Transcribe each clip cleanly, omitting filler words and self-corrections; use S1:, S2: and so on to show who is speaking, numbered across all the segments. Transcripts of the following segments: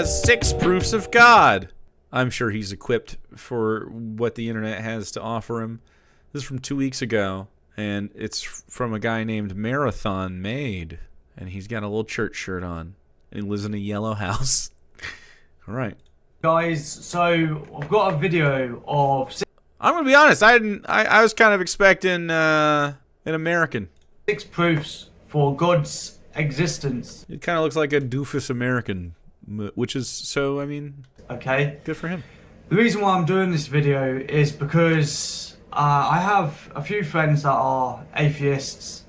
S1: has 6 proofs of God. I'm sure he's equipped for what the internet has to offer him. This is from 2 weeks ago, and it's from a guy named Marathon Made, and he's got a little church shirt on, and he lives in a yellow house. All right.
S2: Guys, so I've got a video of...
S1: I'm going to be honest, I was kind of expecting an American.
S2: 6 proofs for God's existence.
S1: It kind of looks like a doofus American, which is, so, I mean...
S2: Okay.
S1: Good for him.
S2: The reason why I'm doing this video is because I have a few friends that are atheists.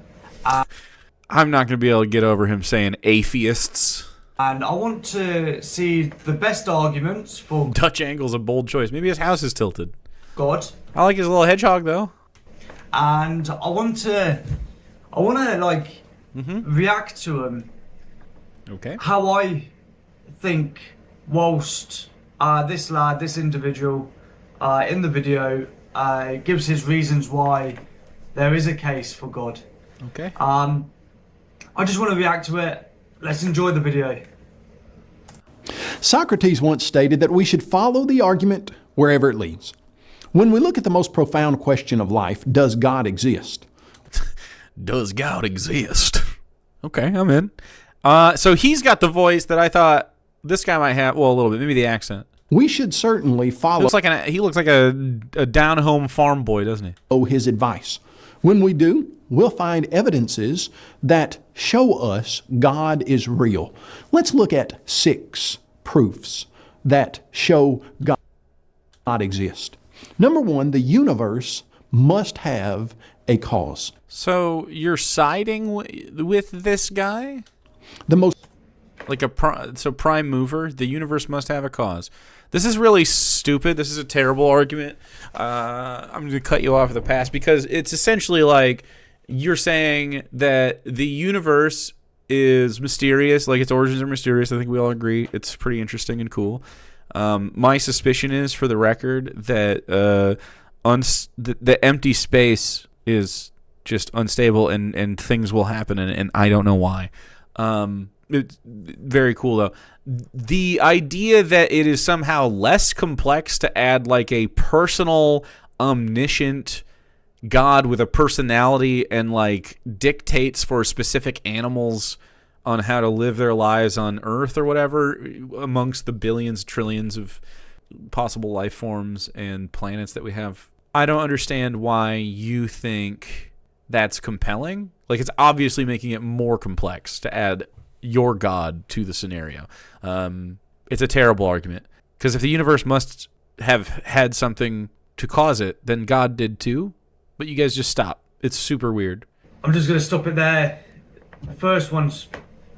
S1: I'm not going to be able to get over him saying atheists.
S2: And I want to see the best arguments for...
S1: Dutch angle's a bold choice. Maybe his house is tilted.
S2: God.
S1: I like his little hedgehog, though.
S2: And I want to like, react to him.
S1: Okay.
S2: How I think whilst this individual in the video gives his reasons why there is a case for God.
S1: Okay.
S2: I just want to react to it. Let's enjoy the video.
S3: Socrates once stated that we should follow the argument wherever it leads. When we look at the most profound question of life, does God exist?
S1: Does God exist? Okay, I'm in. So he's got the voice that I thought this guy might have. Well, a little bit, maybe the accent.
S3: We should certainly follow.
S1: He looks like a down-home farm boy, doesn't he?
S3: His advice. When we do, we'll find evidences that show us God is real. Let's look at 6 proofs that show God exists. Number 1, the universe must have a cause.
S1: So you're siding with this guy?
S3: The most...
S1: Like prime mover, the universe must have a cause. This is really stupid. This is a terrible argument. I'm going to cut you off at the pass because it's essentially like you're saying that the universe is mysterious, like its origins are mysterious. I think we all agree. It's pretty interesting and cool. My suspicion is, for the record, that the empty space is just unstable and things will happen, and I don't know why. It's very cool, though. The idea that it is somehow less complex to add like a personal, omniscient God with a personality and like dictates for specific animals on how to live their lives on Earth or whatever amongst the billions, trillions of possible life forms and planets that we have. I don't understand why you think that's compelling. Like, it's obviously making it more complex to add your God to the scenario. It's a terrible argument because if the universe must have had something to cause it, then God did too. But you guys just stop. It's super weird.
S2: I'm just going to stop it there. The first one's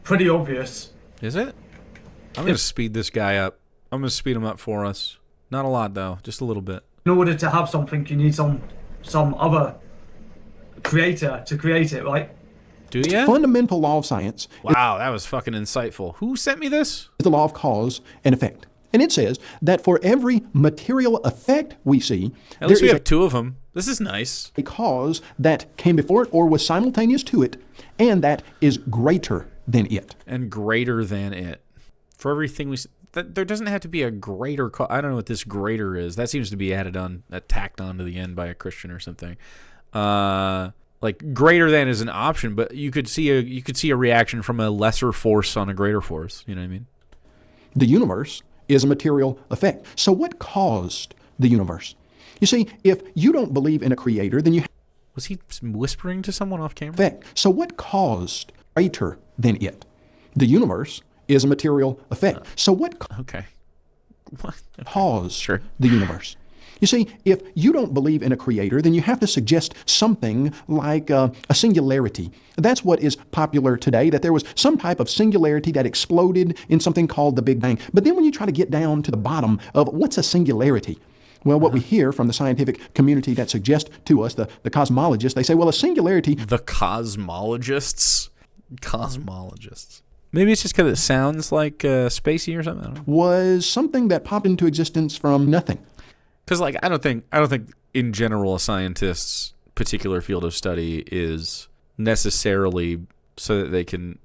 S2: pretty obvious.
S1: Is it? I'm going to speed this guy up. I'm going to speed him up for us. Not a lot, though. Just a little bit.
S2: In order to have something, you need some other creator to create it, right?
S1: Do you?
S3: Fundamental law of science.
S1: Wow, that was fucking insightful. Who sent me this?
S3: Is the law of cause and effect. And it says that for every material effect we see,
S1: at least we have 2 of them. This is nice.
S3: A cause that came before it or was simultaneous to it, and that is greater than it.
S1: And greater than it. For everything we see, there doesn't have to be a greater cause. I don't know what this greater is. That seems to be tacked on to the end by a Christian or something. Like greater than is an option, but you could see a reaction from a lesser force on a greater force. You know what I mean?
S3: The universe is a material effect. So what caused the universe? You see, if you don't believe in a creator, then you...
S1: Was he whispering to someone off camera?
S3: Effect. So what caused greater than it? The universe is a material effect. So what
S1: okay. What? Okay.
S3: Caused
S1: Sure.
S3: the universe? You see, if you don't believe in a creator, then you have to suggest something like a singularity. That's what is popular today, that there was some type of singularity that exploded in something called the Big Bang. But then when you try to get down to the bottom of what's a singularity, well, what we hear from the scientific community that suggests to us, the cosmologists, they say, well, a singularity...
S1: The cosmologists? Cosmologists. Maybe it's just because it sounds like spacey or something. I don't know.
S3: Was something that popped into existence from nothing.
S1: Because, like, I don't think in general a scientist's particular field of study is necessarily so that they can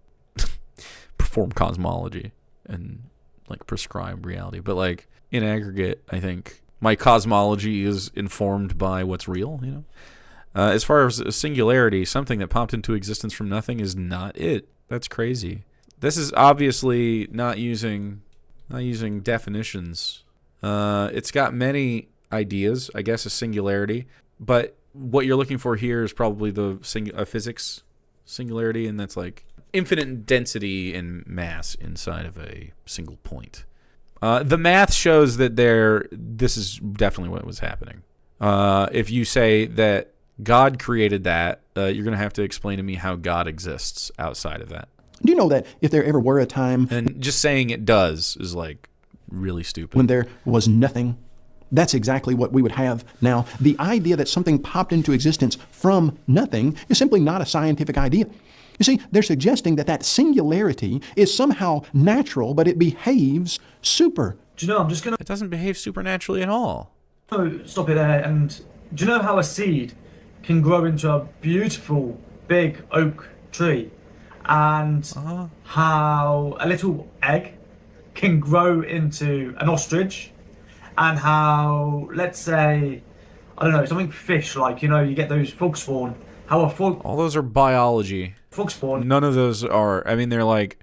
S1: perform cosmology and like prescribed reality. But like in aggregate, I think my cosmology is informed by what's real, you know? As far as a singularity, something that popped into existence from nothing is not it. That's crazy. This is obviously not using definitions. It's got many ideas, I guess, a singularity, but what you're looking for here is probably the physics singularity, and that's like infinite density and mass inside of a single point. The math shows that this is definitely what was happening. If you say that God created that, you're going to have to explain to me how God exists outside of that.
S3: Do you know that if there ever were a time
S1: And just saying it does is like really stupid.
S3: when there was nothing, that's exactly what we would have now. The idea that something popped into existence from nothing is simply not a scientific idea. You see, they're suggesting that singularity is somehow natural, but it behaves super.
S2: Do you know, I'm just going
S1: It doesn't behave supernaturally at all.
S2: to stop it there. And do you know how a seed can grow into a beautiful big oak tree? And how a little egg can grow into an ostrich? And how, let's say, I don't know, something fish, like, you know, you get those frog spawn. How a frog
S1: All those are biology.
S2: spawn
S1: None of those are, I mean, they're like,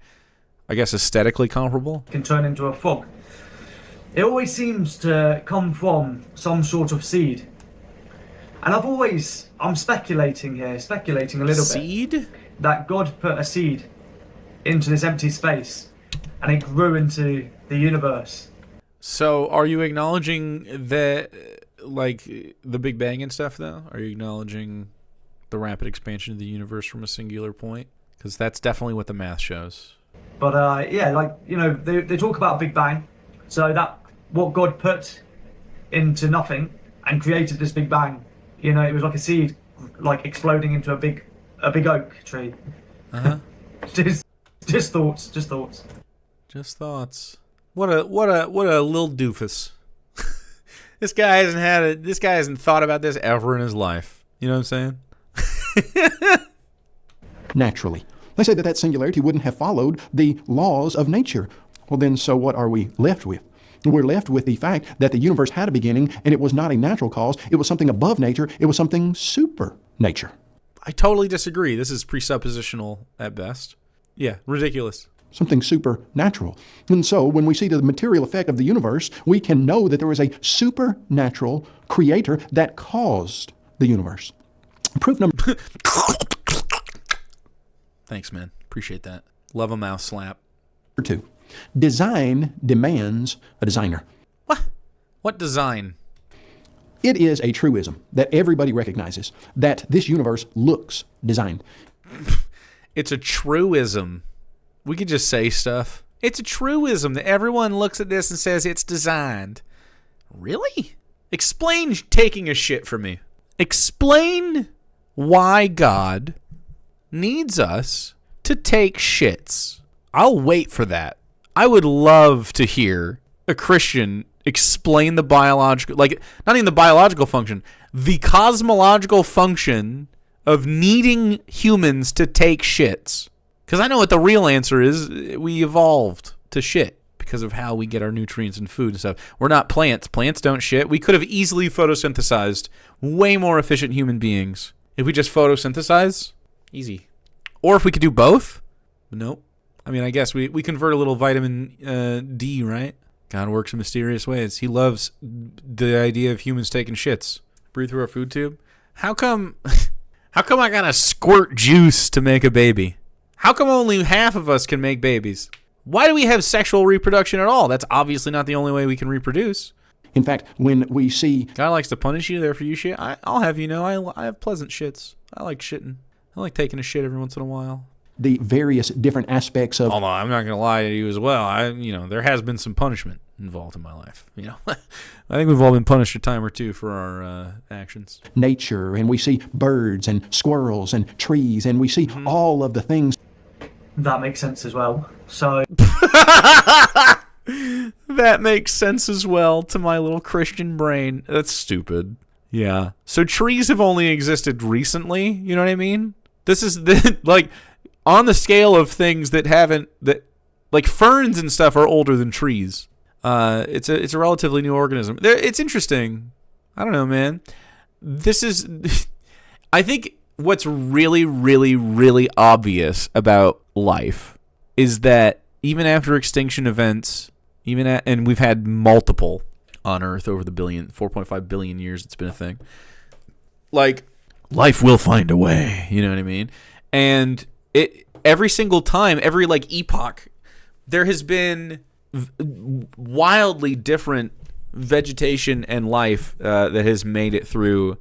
S1: I guess, aesthetically comparable.
S2: can turn into a frog. It always seems to come from some sort of seed. And I'm speculating a little bit,
S1: Seed?
S2: that God put a seed into this empty space and it grew into the universe.
S1: So are you acknowledging that, like, the Big Bang and stuff, though? Are you acknowledging the rapid expansion of the universe from a singular point? Because that's definitely what the math shows.
S2: But yeah, like, you know, they talk about Big Bang. So that what God put into nothing and created this Big Bang, you know, it was like a seed, like exploding into a big oak tree. Just thoughts.
S1: Just thoughts. What a little doofus. This guy hasn't thought about this ever in his life. You know what I'm saying?
S3: Naturally. They say that singularity wouldn't have followed the laws of nature. Well, then, so what are we left with? We're left with the fact that the universe had a beginning, and it was not a natural cause. It was something above nature. It was something super nature.
S1: I totally disagree. This is presuppositional at best. Yeah, ridiculous.
S3: Something supernatural. And so when we see the material effect of the universe, we can know that there was a supernatural creator that caused the universe. Proof number
S1: Thanks, man. Appreciate that. Love a mouse slap.
S3: 2. Design demands a designer.
S1: What design?
S3: It is a truism that everybody recognizes that this universe looks designed.
S1: It's a truism. We could just say stuff. It's a truism that everyone looks at this and says it's designed. Really? Explain taking a shit for me. Explain why God needs us to take shits. I'll wait for that. I would love to hear a Christian explain the biological, like, not even the biological function, the cosmological function of needing humans to take shits. Because I know what the real answer is. We evolved to shit because of how we get our nutrients and food and stuff. We're not plants. Plants don't shit. We could have easily photosynthesized way more efficient human beings if we just photosynthesize. Easy. Or if we could do both. Nope. I mean, I guess we convert a little vitamin D, right? God works in mysterious ways. He loves the idea of humans taking shits. Breathe through our food tube. How come I gotta squirt juice to make a baby? How come only half of us can make babies? Why do we have sexual reproduction at all? That's obviously not the only way we can reproduce.
S3: In fact, when we see
S1: God likes to punish you, therefore you shit. I'll have you know, I have pleasant shits. I like shitting. I like taking a shit every once in a while.
S3: the various different aspects of...
S1: Although I'm not going to lie to you as well. There has been some punishment involved in my life. I think we've all been punished a time or two for our actions.
S3: nature, and we see birds and squirrels and trees, and we see all of the things.
S2: That makes sense as well. So
S1: That makes sense as well to my little Christian brain. That's stupid. Yeah. So trees have only existed recently, you know what I mean? This is like on the scale of things that Like ferns and stuff are older than trees. It's a relatively new organism. It's interesting. I don't know, man. This is, I think what's really, really, really obvious about life is that even after extinction events, and we've had multiple on Earth over the 4.5 billion years it's been a thing. Like, life will find a way, you know what I mean? And every single time, every like epoch, there has been wildly different vegetation and life that has made it through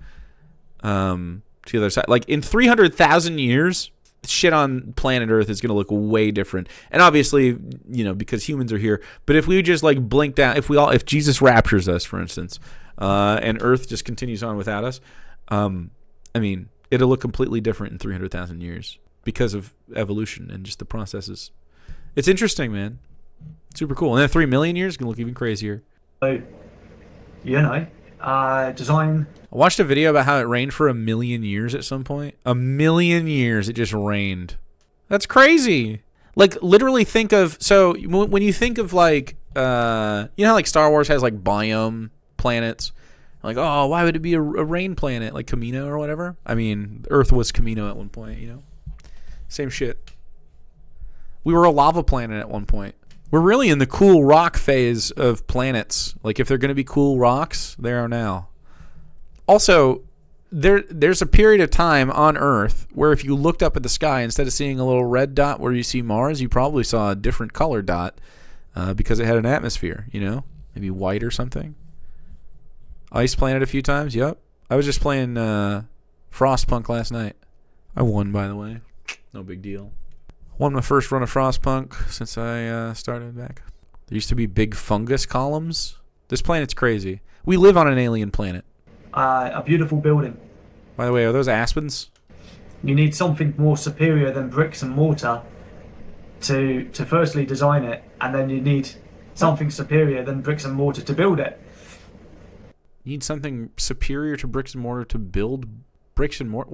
S1: to the other side. Like in 300,000 years, shit on planet Earth is going to look way different. And obviously, you know, because humans are here. But if we just like blinked out, if Jesus raptures us, for instance, and Earth just continues on without us, I mean, it'll look completely different in 300,000 years because of evolution and just the processes. It's interesting, man. Super cool. And then 3 million years is going to look even crazier.
S2: So, you know, design.
S1: I watched a video about how it rained for 1 million years at some point. 1 million years it just rained. That's crazy. Like, literally think of... So, when you think of, like... you know how, like, Star Wars has, like, biome planets? Like, oh, why would it be a rain planet? Like Camino or whatever? I mean, Earth was Camino at one point, you know? Same shit. We were a lava planet at one point. We're really in the cool rock phase of planets. Like, if they're going to be cool rocks, they are now. Also, there's a period of time on Earth where if you looked up at the sky, instead of seeing a little red dot where you see Mars, you probably saw a different color dot because it had an atmosphere, you know? Maybe white or something. Ice Planet a few times, yep. I was just playing Frostpunk last night. I won, by the way. No big deal. Won my first run of Frostpunk since I started back. There used to be big fungus columns. This planet's crazy. We live on an alien planet.
S2: A beautiful building.
S1: By the way, are those aspens?
S2: You need something more superior than bricks and mortar to firstly design it, and then you need something superior than bricks and mortar to build it.
S1: You need something superior to bricks and mortar to build bricks and mortar?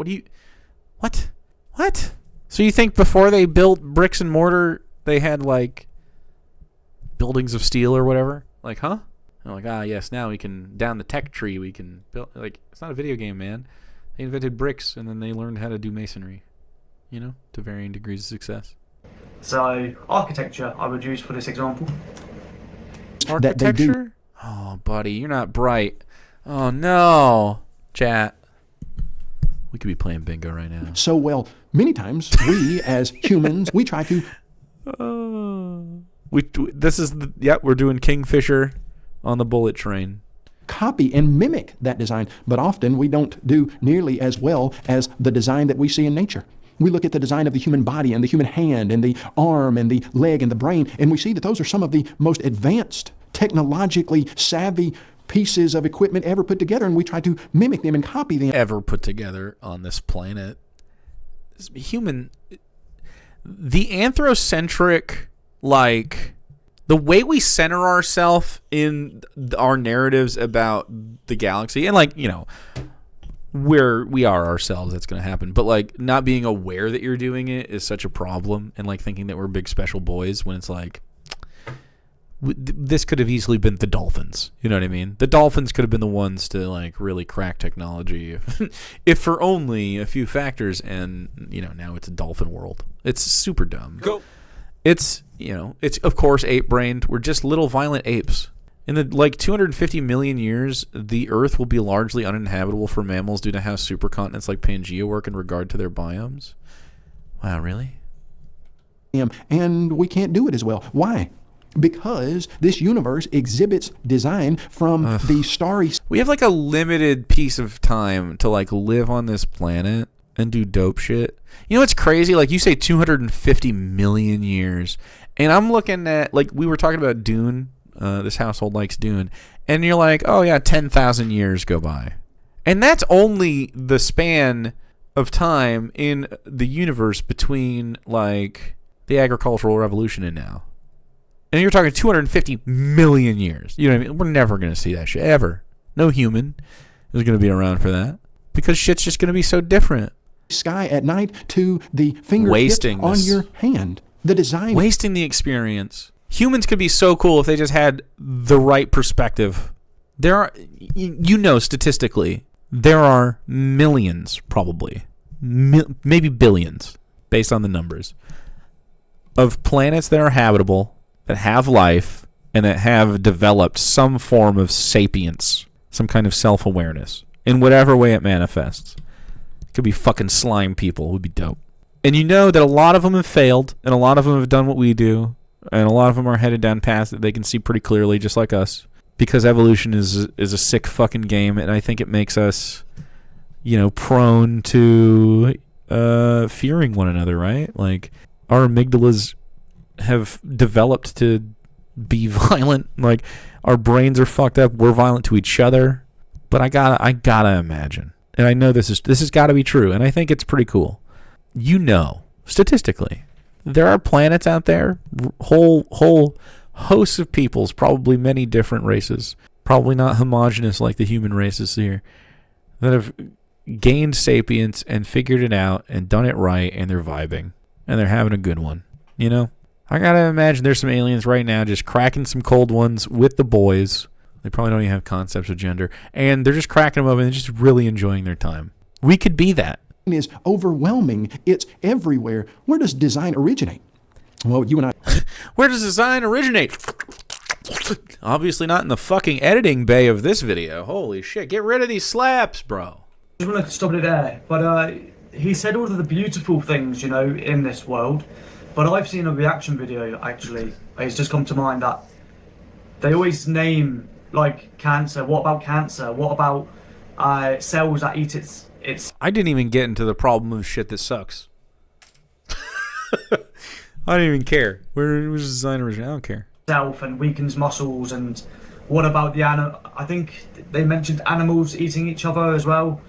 S1: What? What? So you think before they built bricks and mortar, they had, like, buildings of steel or whatever? Like, huh? And like, yes, now we can, down the tech tree, we can build, like, it's not a video game, man. They invented bricks, and then they learned how to do masonry, you know, to varying degrees of success.
S2: So, architecture I would use for this example.
S1: Architecture? Oh, buddy, you're not bright. Oh, no. Chat. We could be playing bingo right now.
S3: So, well, many times we as humans, we try to...
S1: we're doing Kingfisher on the bullet train.
S3: Copy and mimic that design, but often we don't do nearly as well as the design that we see in nature. We look at the design of the human body and the human hand and the arm and the leg and the brain, and we see that those are some of the most advanced, technologically savvy pieces of equipment ever put together, and we try to mimic them and copy them.
S1: Ever put together on this planet. The anthrocentric, like, the way we center ourselves in our narratives about the galaxy, and, like, you know, we are ourselves, that's going to happen, but, like, not being aware that you're doing it is such a problem, and, like, thinking that we're big special boys when it's like, this could have easily been the dolphins. You know what I mean? The dolphins could have been the ones to, like, really crack technology if for only a few factors, and, you know, now it's a dolphin world. It's super dumb.
S4: Go.
S1: It's, you know, it's, of course, ape-brained. We're just little violent apes. In the, like, 250 million years, the Earth will be largely uninhabitable for mammals due to how supercontinents like Pangea work in regard to their biomes. Wow, really?
S3: And we can't do it as well. Why? Because this universe exhibits design from the starry...
S1: We have, like, a limited piece of time to, like, live on this planet and do dope shit. You know what's crazy? Like, you say 250 million years. And I'm looking at, like, we were talking about Dune. This household likes Dune. And you're like, oh, yeah, 10,000 years go by. And that's only the span of time in the universe between, like, the agricultural revolution and now. And you're talking 250 million years. You know what I mean? We're never going to see that shit, ever. No human is going to be around for that. Because shit's just going to be so different.
S3: Sky at night to the finger
S1: Wasting
S3: on
S1: this.
S3: your hand. The design...
S1: Wasting the experience. Humans could be so cool if they just had the right perspective. There are, statistically, there are millions, probably, maybe billions, based on the numbers, of planets that are habitable, that have life, and that have developed some form of sapience, some kind of self-awareness, in whatever way it manifests. It could be fucking slime people. It would be dope. And you know that a lot of them have failed, and a lot of them have done what we do, and a lot of them are headed down paths that they can see pretty clearly, just like us. Because evolution is a sick fucking game, and I think it makes us, prone to fearing one another, right? Like, our amygdalas have developed to be violent. Like, our brains are fucked up. We're violent to each other. But I gotta imagine, and I know this has got to be true, and I think it's pretty cool. Statistically, there are planets out there, whole hosts of peoples, probably many different races, probably not homogenous like the human races here, that have gained sapience and figured it out and done it right, and they're vibing, and they're having a good one. I gotta imagine there's some aliens right now just cracking some cold ones with the boys. They probably don't even have concepts of gender, and they're just cracking them open and just really enjoying their time. We could be that.
S3: Is overwhelming. It's everywhere. Where does design originate? Well, you and I...
S1: Where does design originate? Obviously not in the fucking editing bay of this video. Holy shit. Get rid of these slaps, bro.
S2: I just want to stop it there. But he said all of the beautiful things, in this world. But I've seen a reaction video, actually. It's just come to mind that they always name, like, cancer. What about cancer? What about cells that eat its...
S1: I didn't even get into the problem of shit that sucks. I don't even care. Where was design original? I don't care.
S2: Self and weakens muscles, and what about the I think they mentioned animals eating each other as well.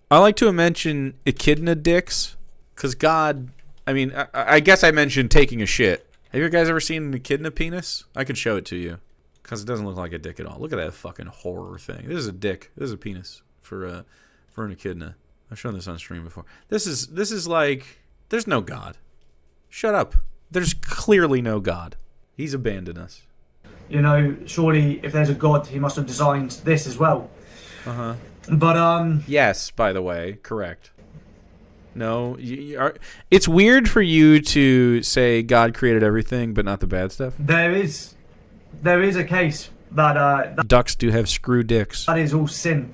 S1: I like to mention echidna dicks, because God, I guess I mentioned taking a shit. Have you guys ever seen an echidna penis? I could show it to you, because it doesn't look like a dick at all. Look at that fucking horror thing. This is a dick. This is a penis for an echidna. I've shown this on stream before. This is like, there's no God. Shut up. There's clearly no God. He's abandoned us.
S2: Surely if there's a God, he must have designed this as well.
S1: Uh-huh.
S2: But,
S1: yes, by the way, correct. No, it's weird for you to say God created everything, but not the bad stuff.
S2: There is a case that
S1: ducks do have screw dicks.
S2: That is all sin.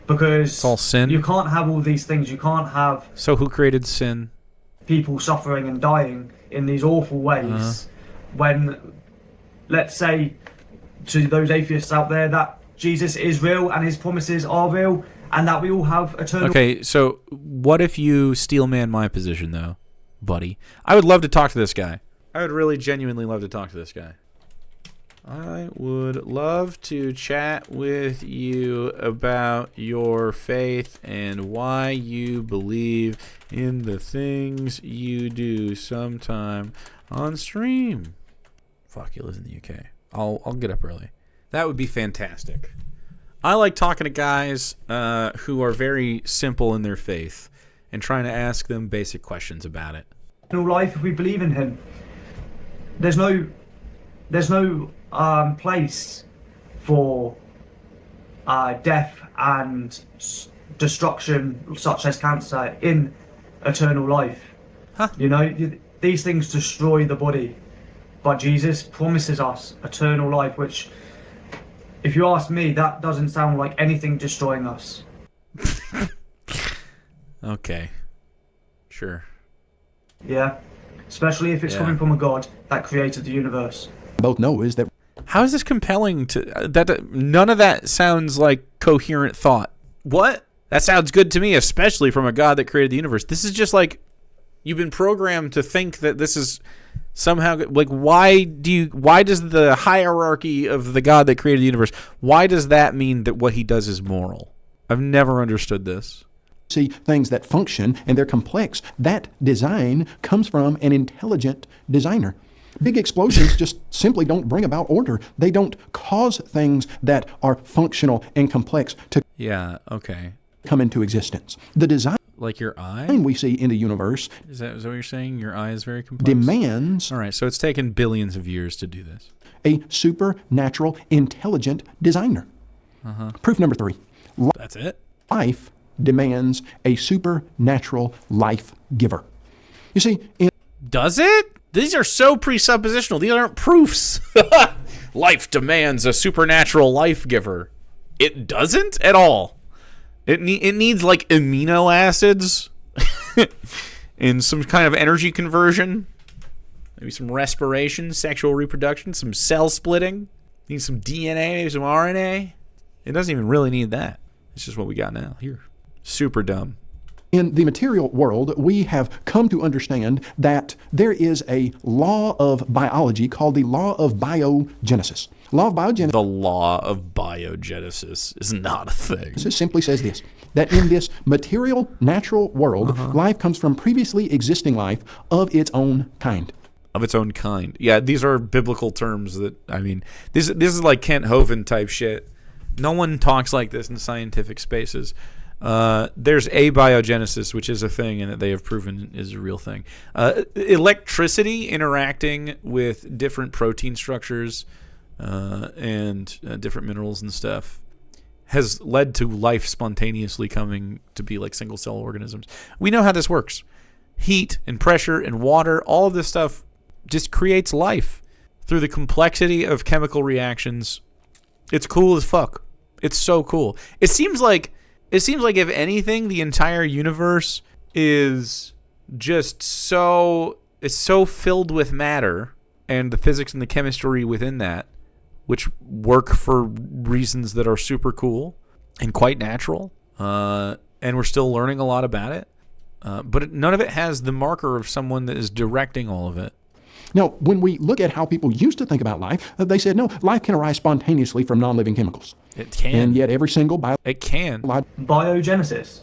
S2: Because
S1: it's all sin?
S2: You can't have all these things. You can't have...
S1: So who created sin?
S2: People suffering and dying in these awful ways. When, let's say, to those atheists out there, that Jesus is real and his promises are real, and that we all have eternal...
S1: Okay, so what if you steel man my position, though, buddy? I would love to talk to this guy. I would really genuinely love to talk to this guy. I would love to chat with you about your faith and why you believe in the things you do sometime on stream. Fuck, he lives in the UK. I'll get up early. That would be fantastic. I like talking to guys who are very simple in their faith and trying to ask them basic questions about it.
S2: Life, if we believe in him, there's no place for death and destruction such as cancer in eternal life.
S1: Huh?
S2: These things destroy the body, but Jesus promises us eternal life, which, if you ask me, that doesn't sound like anything destroying us.
S1: Okay, sure.
S2: Yeah, especially if it's coming from a God that created the universe.
S3: Both know is that...
S1: How is this compelling to that? None of that sounds like coherent thought. What? That sounds good to me, especially from a God that created the universe. This is just like you've been programmed to think that this is somehow like why does the hierarchy of the God that created the universe, why does that mean that what he does is moral? I've never understood this.
S3: See things that function and they're complex. That design comes from an intelligent designer. Big explosions just simply don't bring about order. They don't cause things that are functional and complex to
S1: Yeah, okay.
S3: come into existence. The design...
S1: Like your eye?
S3: we see in the universe
S1: Is that what you're saying? Your eye is very complex?
S3: demands
S1: All right, so it's taken billions of years to do this.
S3: a supernatural, intelligent designer. Proof number 3.
S1: That's it?
S3: Life demands a supernatural life giver. You see,
S1: Does it? These are so presuppositional. These aren't proofs. Life demands a supernatural life giver. It doesn't at all. It needs like amino acids and some kind of energy conversion. Maybe some respiration, sexual reproduction, some cell splitting. Needs some DNA, maybe some RNA. It doesn't even really need that. It's just what we got now. Here. Super dumb.
S3: in the material world, we have come to understand that there is a law of biology called the law of biogenesis. Law of biogenesis.
S1: The law of biogenesis is not a thing.
S3: It simply says this, that in this material, natural world, life comes from previously existing life of its own kind.
S1: Of its own kind. Yeah, these are biblical terms that, I mean, this is like Kent Hovind type shit. No one talks like this in scientific spaces. There's abiogenesis, which is a thing, and that they have proven is a real thing. Electricity interacting with different protein structures and different minerals and stuff has led to life spontaneously coming to be like single cell organisms. We know how this works. Heat and pressure and water, all of this stuff just creates life through the complexity of chemical reactions. It's cool as fuck. It's so cool. It seems like if anything, the entire universe is just so filled with matter and the physics and the chemistry within that, which work for reasons that are super cool and quite natural. And we're still learning a lot about it. But none of it has the marker of someone that is directing all of it.
S3: Now, when we look at how people used to think about life, they said, no, life can arise spontaneously from non-living chemicals.
S1: It can.
S3: And yet every single
S1: It can.
S2: Biogenesis.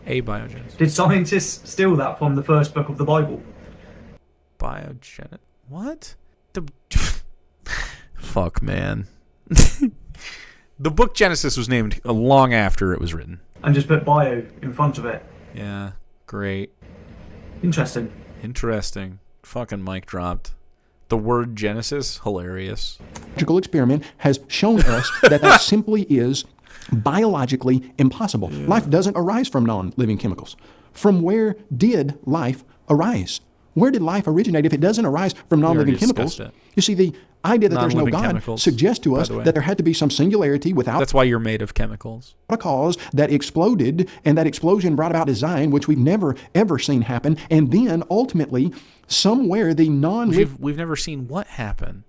S1: Abiogenesis.
S2: Did scientists steal that from the first book of the Bible?
S1: What? Fuck, man. The book Genesis was named long after it was written.
S2: And just put bio in front of it.
S1: Yeah, great.
S2: Interesting.
S1: Fucking mic dropped. The word Genesis, hilarious.
S3: biological experiment has shown us that simply is biologically impossible. Yeah. Life doesn't arise from non-living chemicals. From where did life arise? Where did life originate if it doesn't arise from non-living chemicals? You see, the idea that there's no God suggests to us that there had to be some singularity without...
S1: That's why you're made of chemicals.
S3: ...a cause that exploded, and that explosion brought about design, which we've never, ever seen happen, and then ultimately, somewhere the
S1: We've never seen what happen?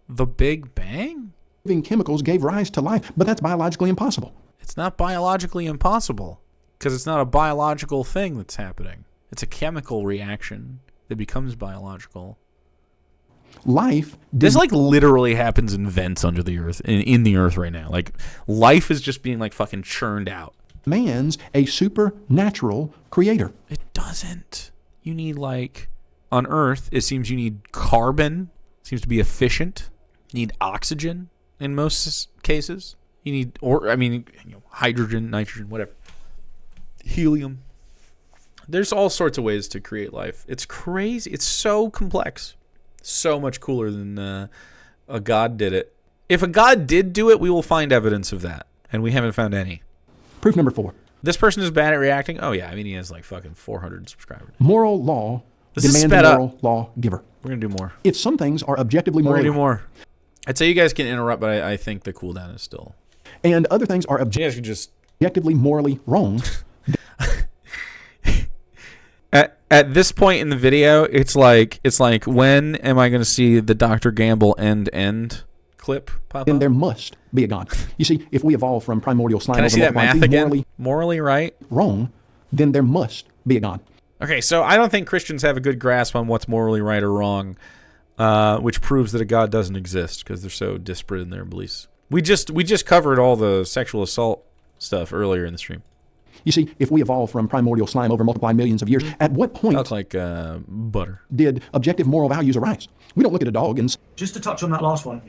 S1: The Big Bang?
S3: ...living chemicals gave rise to life, but that's biologically impossible.
S1: It's not biologically impossible, because it's not a biological thing that's happening. It's a chemical reaction that becomes biological.
S3: Life...
S1: This like literally happens in vents under the earth, in the earth right now. Like life is just being like fucking churned out.
S3: Man's a supernatural creator.
S1: It doesn't. You need like, on Earth, it seems you need carbon. It seems to be efficient. You need oxygen in most cases. You need, hydrogen, nitrogen, whatever. Helium. There's all sorts of ways to create life. It's crazy. It's so complex. So much cooler than a God did it. If a God did do it, we will find evidence of that. And we haven't found any.
S3: Proof number 4.
S1: This person is bad at reacting? Oh, yeah. I mean, he has like fucking 400 subscribers.
S3: Moral law demands a moral law giver.
S1: We're going to do more.
S3: If some things are objectively morally...
S1: We're going to do more. I'd say you guys can interrupt, but I think the cooldown is still...
S3: And other things are objectively morally wrong...
S1: At this point in the video, it's like when am I going to see the Dr. Gamble end clip pop up?
S3: Then there must be a God. You see, if we evolve from primordial slime...
S1: Can I see that math again? Morally right?
S3: Wrong, then there must be a God.
S1: Okay, so I don't think Christians have a good grasp on what's morally right or wrong, which proves that a God doesn't exist because they're so disparate in their beliefs. We just covered all the sexual assault stuff earlier in the stream.
S3: You see, if we evolve from primordial slime over multiplied millions of years, at what point...
S1: That's like butter.
S3: ...did objective moral values arise? We don't look at a dog and...
S2: Just to touch on that last one,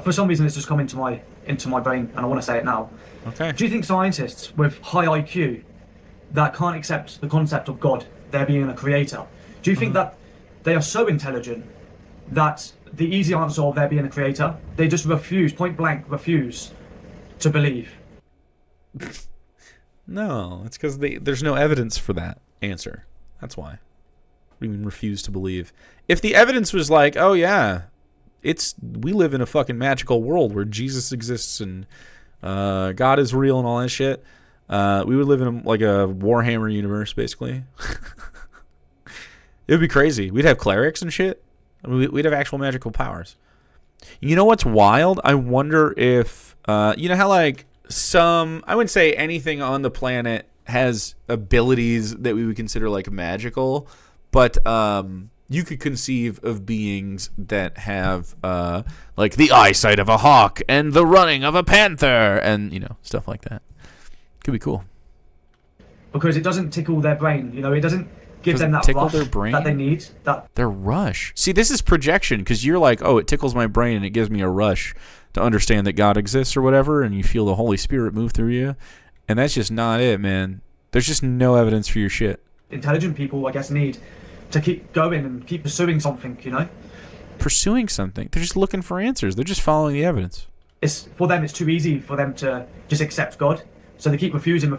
S2: for some reason it's just come into my brain, and I want to say it now.
S1: Okay.
S2: Do you think scientists with high IQ that can't accept the concept of God, there being a creator. Do you think that they are so intelligent that the easy answer of there being a creator, they just refuse, point blank, refuse to believe?
S1: No, it's because there's no evidence for that answer. That's why. What do you mean refuse to believe? If the evidence was like, oh yeah, we live in a fucking magical world where Jesus exists and God is real and all that shit, we would live in like a Warhammer universe, basically. It would be crazy. We'd have clerics and shit. We'd have actual magical powers. You know what's wild? I wonder if, you know how like I wouldn't say anything on the planet has abilities that we would consider like magical, but you could conceive of beings that have like the eyesight of a hawk and the running of a panther and, you know, stuff like that. Could be cool.
S2: Because it doesn't tickle their brain, you know, it doesn't give them that rush that they need.
S1: Their rush. See, this is projection, because you're like, oh, it tickles my brain and it gives me a rush to understand that God exists or whatever, and you feel the Holy Spirit move through you. And that's just not it, man. There's just no evidence for your shit.
S2: Intelligent people, I guess, need to keep going and keep pursuing something, you know?
S1: Pursuing something? They're just looking for answers. They're just following the evidence.
S2: For them, it's too easy for them to just accept God. So they keep refusing,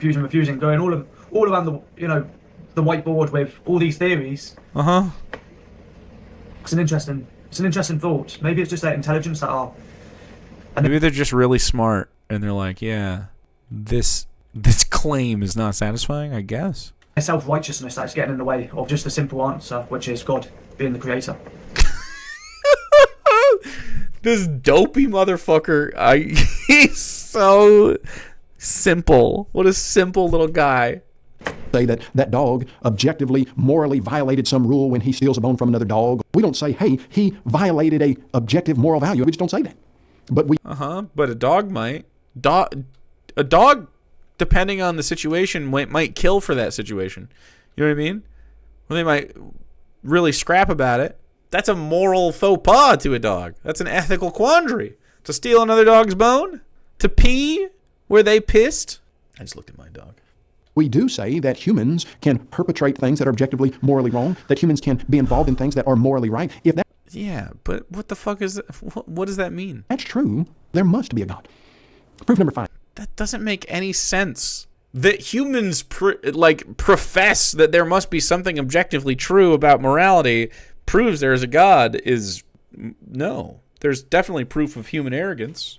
S2: going all around the, you know, the whiteboard with all these theories. It's an interesting thought. Maybe it's just their intelligence that are.
S1: Maybe they're just really smart and they're like, yeah, this claim is not satisfying, I guess.
S2: Self-righteousness that's getting in the way of just a simple answer, which is God being the creator.
S1: This dopey motherfucker, he's so simple. What a simple little guy.
S3: Say that dog objectively, morally violated some rule when he steals a bone from another dog. We don't say, hey, he violated a objective moral value. We just don't say that. But
S1: but a dog might. A dog, depending on the situation, might kill for that situation. You know what I mean? Well, they might really scrap about it. That's a moral faux pas to a dog. That's an ethical quandary. To steal another dog's bone? To pee where they pissed? I just looked at my dog.
S3: we do say that humans can perpetrate things that are objectively morally wrong, that humans can be involved in things that are morally right. If that
S1: Yeah, but what the fuck is that? What does that mean?
S3: that's true, there must be a God. Proof number 5.
S1: That doesn't make any sense. That humans profess that there must be something objectively true about morality proves there is a God is no. There's definitely proof of human arrogance.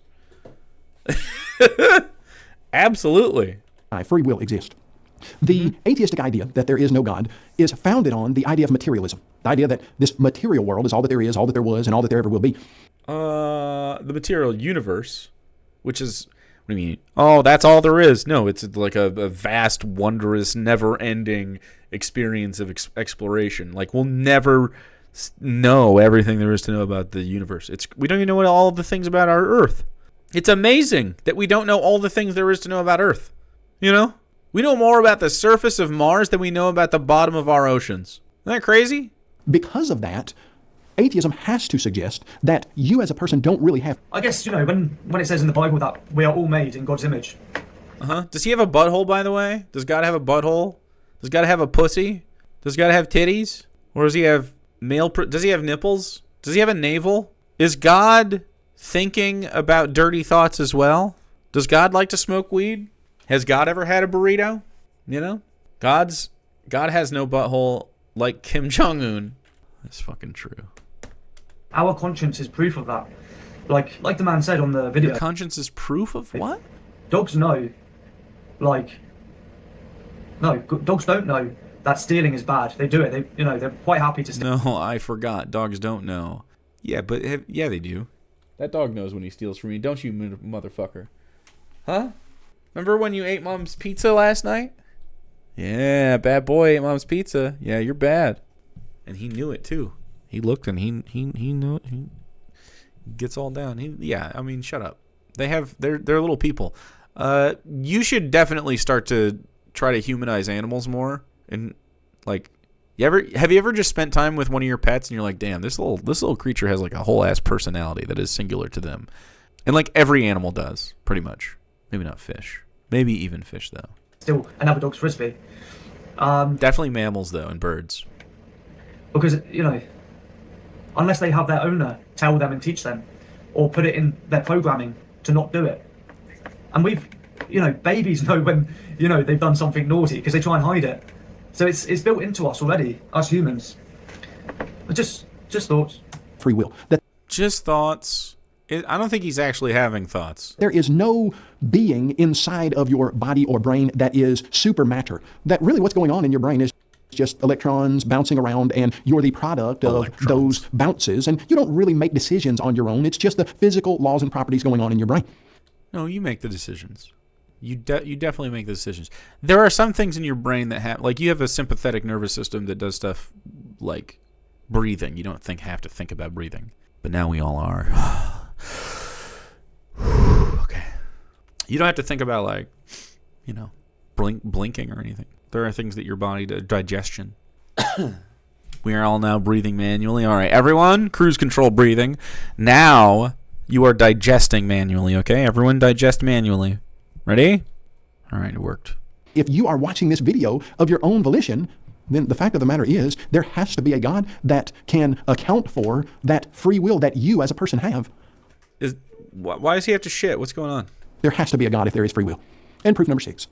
S1: Absolutely.
S3: Free will exists. The atheistic idea that there is no God is founded on the idea of materialism. The idea that this material world is all that there is, all that there was, and all that there ever will be.
S1: The material universe, which is, what do you mean? Oh, that's all there is. No, it's like a vast, wondrous, never-ending experience of exploration. Like, we'll never know everything there is to know about the universe. We don't even know all the things about our Earth. It's amazing that we don't know all the things there is to know about Earth. You know? We know more about the surface of Mars than we know about the bottom of our oceans. Isn't that crazy?
S3: Because of that, atheism has to suggest that you as a person don't really have...
S2: I guess, you know, when it says in the Bible that we are all made in God's image.
S1: Does he have a butthole, by the way? Does God have a butthole? Does God have a pussy? Does God have titties? Or does he have does he have nipples? Does he have a navel? Is God thinking about dirty thoughts as well? Does God like to smoke weed? Has God ever had a burrito? You know? God has no butthole like Kim Jong-un. That's fucking true.
S2: Our conscience is proof of that. Like the man said on the video.
S1: Your conscience is proof of what?
S2: Dogs know. Dogs don't know that stealing is bad. They do it. They're quite happy to steal.
S1: No, I forgot. Dogs don't know. Yeah, but yeah, they do. That dog knows when he steals from me, don't you, motherfucker? Huh? Remember when you ate Mom's pizza last night? Yeah, bad boy ate Mom's pizza. Yeah, you're bad. And he knew it too. He looked and he knew it. He gets all down. I mean, shut up. They're little people. You should definitely start to try to humanize animals more. And have you ever just spent time with one of your pets and you're like, damn, this little creature has like a whole ass personality that is singular to them. And like every animal does, pretty much. Maybe not fish. Maybe even fish though.
S2: still another dog's frisbee.
S1: Definitely mammals, though, and birds.
S2: Because, you know, unless they have their owner tell them and teach them, or put it in their programming to not do it. And we've, you know, babies know when, you know, they've done something naughty because they try and hide it. So it's built into us already, us humans. But just thoughts.
S3: Free will. That
S1: Just thoughts. I don't think he's actually having thoughts.
S3: there is no being inside of your body or brain that is supermatter. That really what's going on in your brain is just electrons bouncing around, and you're the product of those bounces, and you don't really make decisions on your own. It's just the physical laws and properties going on in your brain.
S1: No, you make the decisions. You definitely make the decisions. There are some things in your brain that have, like, you have a sympathetic nervous system that does stuff like breathing. You don't have to think about breathing, but now we all are. Okay. You don't have to think about, like, you know, blinking or anything. There are things that your body does. Digestion. We are all now breathing manually. All right, everyone, cruise control breathing. Now you are digesting manually, okay? Everyone digest manually. Ready? All right, it worked.
S3: If you are watching this video of your own volition, then the fact of the matter is there has to be a God that can account for that free will that you as a person have.
S1: Why does he have to shit? What's going on?
S3: There has to be a God if there is free will. And proof number 6.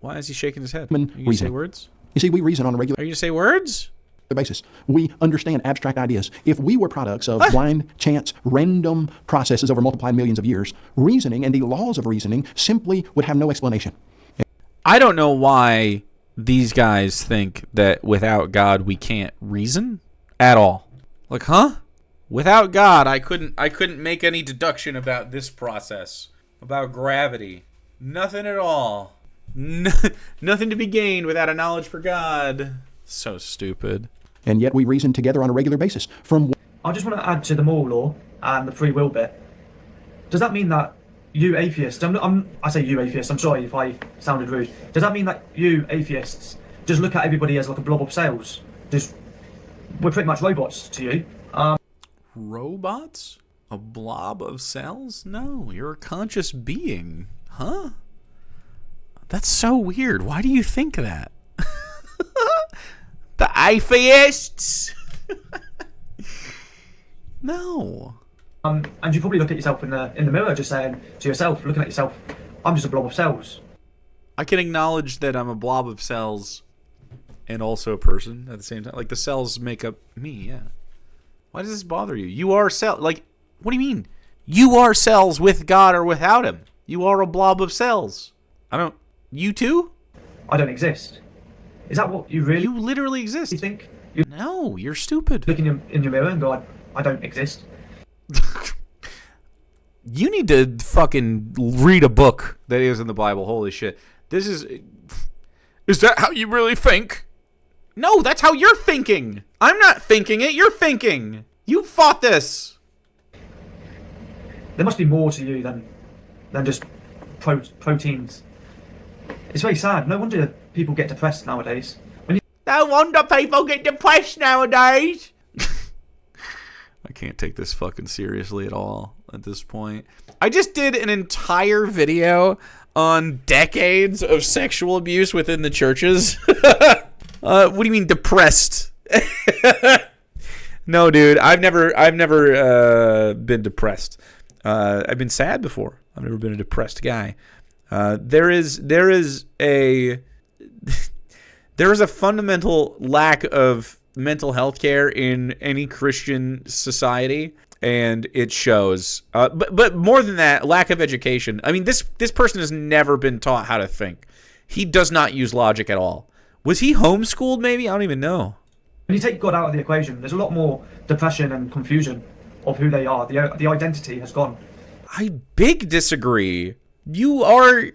S1: Why is he shaking his head?
S3: Human
S1: Are you going to say
S3: reasoning.
S1: words?
S3: You see, we reason on a regular
S1: Are you going to say words?
S3: basis. We understand abstract ideas. If we were products of blind, chance, random processes over multiplied millions of years, reasoning and the laws of reasoning simply would have no explanation.
S1: I don't know why these guys think that without God we can't reason at all. Like, huh? Without God, I couldn't make any deduction about this process, about gravity. Nothing at all. Nothing to be gained without a knowledge for God. So stupid.
S3: And yet we reason together on a regular basis. From
S2: I just want to add to the moral law and the free will bit. Does that mean that you atheists, I say you atheists, I'm sorry if I sounded rude. Does that mean that you atheists just look at everybody as like a blob of cells? We're pretty much robots to you.
S1: Robots? A blob of cells? No, you're a conscious being. Huh? That's so weird. Why do you think that? The atheists? No.
S2: And you probably look at yourself in the mirror just saying to yourself, looking at yourself, I'm just a blob of cells.
S1: I can acknowledge that I'm a blob of cells and also a person at the same time. Like, the cells make up me, yeah. Why does this bother you? You are cell. Like, what do you mean? You are cells with God or without him. You are a blob of cells. You too?
S2: I don't exist. Is that what you really
S1: You literally exist.
S2: think? You
S1: No, you're stupid.
S2: look in your mirror and go, I don't exist.
S1: You need to fucking read a book that is in the Bible. Holy shit. Is that how you really think? No, that's how you're thinking. I'm not thinking it. You're thinking. You fought this.
S2: There must be more to you than just proteins. It's very sad. No wonder people get depressed nowadays.
S1: No wonder people get depressed nowadays. I can't take this fucking seriously at all at this point. I just did an entire video on decades of sexual abuse within the churches. What do you mean depressed? No, dude, I've never been depressed. I've been sad before. I've never been a depressed guy. There is a fundamental lack of mental health care in any Christian society, and it shows. But more than that, lack of education. I mean, this person has never been taught how to think. He does not use logic at all. Was he homeschooled maybe? I don't even know.
S2: When you take God out of the equation, there's a lot more depression and confusion of who they are. The identity has gone.
S1: I big disagree. You are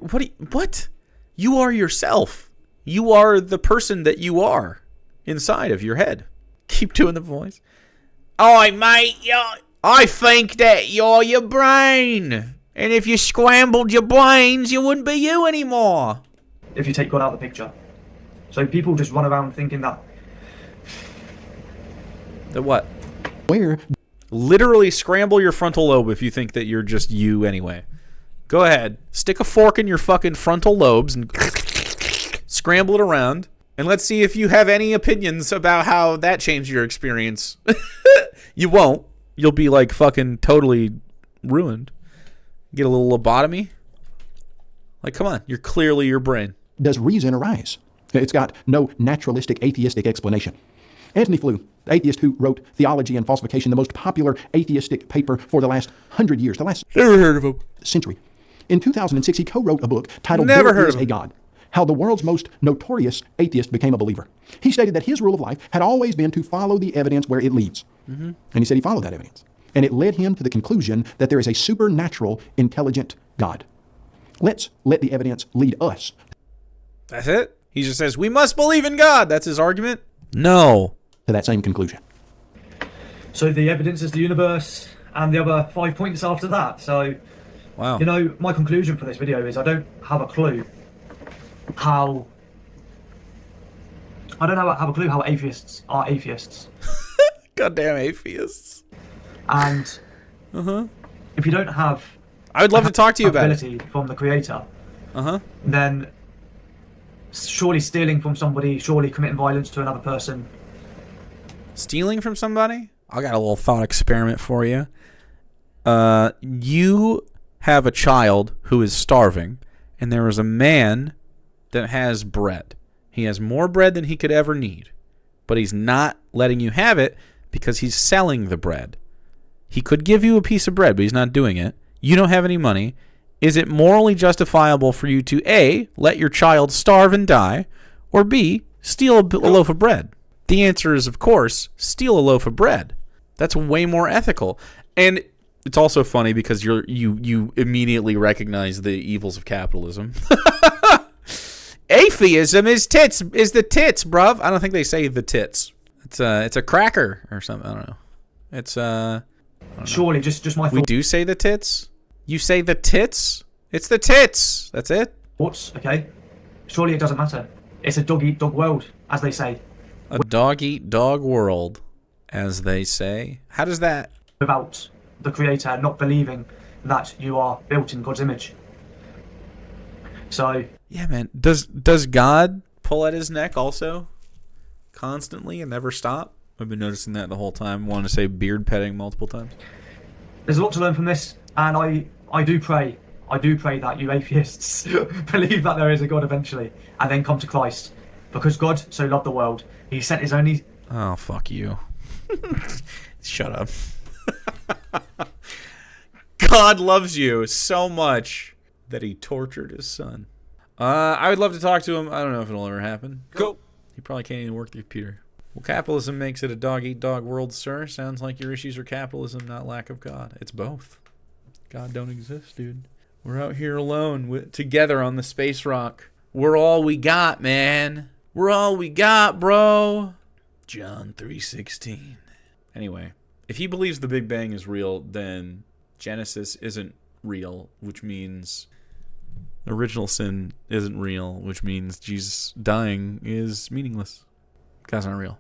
S1: what? You are yourself. You are the person that you are inside of your head. Keep doing the voice. Oi, mate, I think that you're your brain. And if you scrambled your brains, you wouldn't be you anymore.
S2: If you take God out of the picture. So people just run around thinking that.
S1: The what?
S3: where
S1: Literally scramble your frontal lobe if you think that you're just you anyway. Go ahead. Stick a fork in your fucking frontal lobes and scramble it around, and let's see if you have any opinions about how that changed your experience. You won't. You'll be like fucking totally ruined. Get a little lobotomy. Like, come on, you're clearly your brain.
S3: Does reason arise? It's got no naturalistic atheistic explanation. Antony Flew, the atheist who wrote Theology and Falsification, the most popular atheistic paper for the last 100 years, the last
S1: Never heard of him.
S3: century. In 2006, he co-wrote a book titled
S1: Never
S3: There
S1: heard
S3: Is
S1: of
S3: a
S1: him.
S3: God, How the World's Most Notorious Atheist Became a Believer. He stated that his rule of life had always been to follow the evidence where it leads. And he said he followed that evidence. And it led him to the conclusion that there is a supernatural, intelligent God. Let's let the evidence lead us.
S1: That's it? He just says, we must believe in God. That's his argument? No.
S3: To that same conclusion.
S2: So the evidence is the universe, and the other 5 points after that. So,
S1: Wow.
S2: you know, my conclusion for this video is I don't have a clue how atheists are atheists.
S1: Goddamn atheists.
S2: And if you don't have
S1: I would love to talk to you about it.
S2: ability from the creator,
S1: Uh-huh.
S2: then surely stealing from somebody, surely committing violence to another person.
S1: Stealing from somebody? I got a little thought experiment for you. You have a child who is starving, and there is a man that has bread. He has more bread than he could ever need, but he's not letting you have it because he's selling the bread. He could give you a piece of bread, but he's not doing it. You don't have any money. Is it morally justifiable for you to A, let your child starve and die, or B, steal a loaf of bread? The answer is, of course, steal a loaf of bread. That's way more ethical. And it's also funny because you immediately recognize the evils of capitalism. Atheism is the tits, bruv. I don't think they say the tits. It's a cracker or something. I don't know. It's
S2: Surely, just my
S1: we do say the tits. You say the tits. It's the tits. That's it.
S2: thoughts, okay? Surely it doesn't matter. It's a dog-eat-dog world, as they say.
S1: A dog-eat-dog world, as they say. How does that?
S2: Without the creator not believing that you are built in God's image. So,
S1: Yeah, man. Does God pull at his neck also? Constantly and never stop? I've been noticing that the whole time. I wanted to say beard petting multiple times.
S2: there's a lot to learn from this, and I do pray that you atheists believe that there is a God eventually, and then come to Christ. Because God so loved the world, he sent his only...
S1: Oh, fuck you. Shut up. God loves you so much that he tortured his son. I would love to talk to him. I don't know if it'll ever happen. Go. He probably can't even work the computer. Well, capitalism makes it a dog-eat-dog world, sir. Sounds like your issues are capitalism, not lack of God. It's both. God don't exist, dude. We're out here alone, together on the space rock. We're all we got, man. We're all we got, bro. John 3:16. Anyway, if he believes the Big Bang is real, then Genesis isn't real, which means original sin isn't real, which means Jesus dying is meaningless. God's not real.